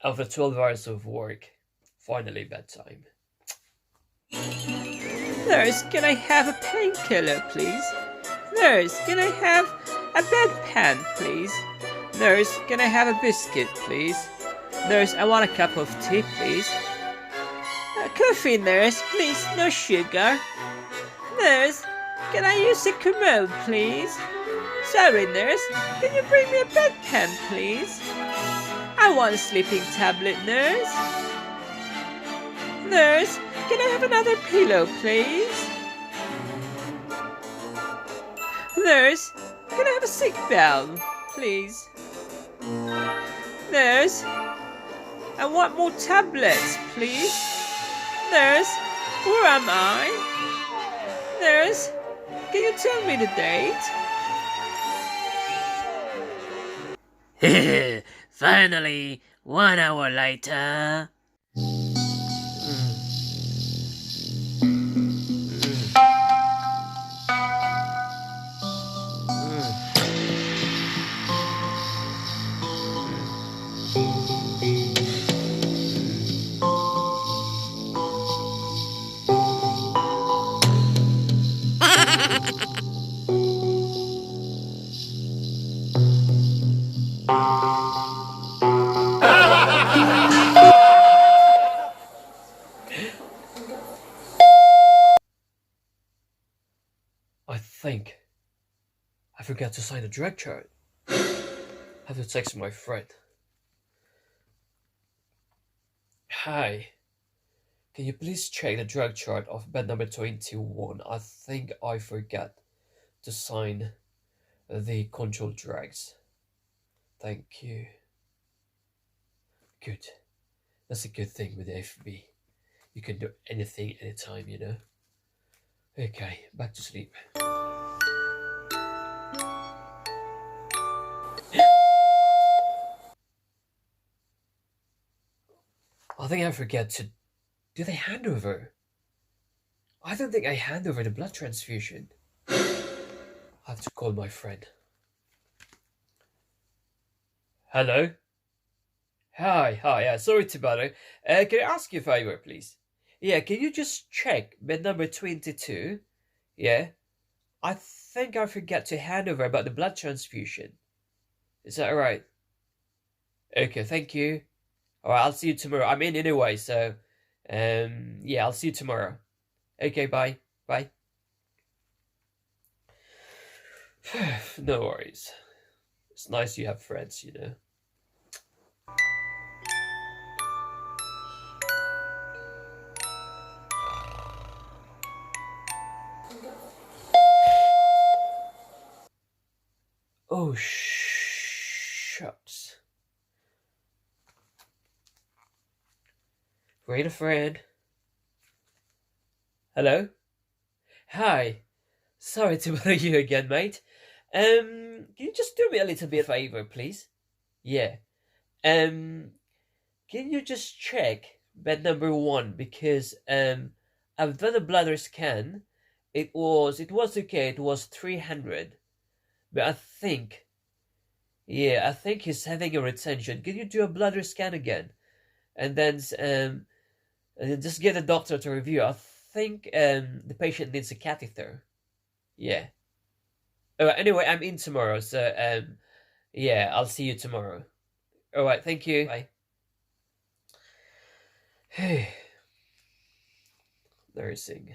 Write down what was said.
After 12 hours of work, finally bedtime. Nurse, can I have a painkiller, please? Nurse, can I have a bedpan, please? Nurse, can I have a biscuit, please? Nurse, I want a cup of tea, please. Coffee, nurse, please, no sugar. Nurse, can I use a commode, please? Sorry, nurse, can you bring me a bedpan, please? I want a sleeping tablet, nurse. Nurse, can I have another pillow, please? Nurse, can I have a sick bell, please? Nurse, I want more tablets, please. Nurse, where am I? Nurse, can you tell me the date? Finally, 1 hour later. I think I forgot to sign a drug chart. I have to text my friend. Hi, can you please check the drug chart of bed number 21? I think I forgot to sign the control drugs. Thank you. Good. That's a good thing with the FB. You can do anything, anytime, you know? Okay, back to sleep. I think I forget to do the handover. I don't think I hand over the blood transfusion. I have to call my friend. Hello? Hi, yeah, sorry to bother. Can I ask you a favor, please? Yeah, can you just check bed number 22? Yeah? I think I forgot to hand over about the blood transfusion. Is that alright? Okay, thank you. Alright, I'll see you tomorrow. I'm in anyway, so yeah, I'll see you tomorrow. Okay, bye. Bye. No worries. It's nice you have friends, you know. Oh, shucks. Wait a friend. Hello? Hi. Sorry to bother you again, mate. Can you just do me a little bit of favor, please? Yeah. Can you just check bed number 1 because I've done a bladder scan. It was okay. It was 300, but I think he's having a retention. Can you do a bladder scan again, and then just get a doctor to review? I think the patient needs a catheter. Yeah. Anyway, I'm in tomorrow, so yeah, I'll see you tomorrow. All right, thank you. Bye. Hey, nursing.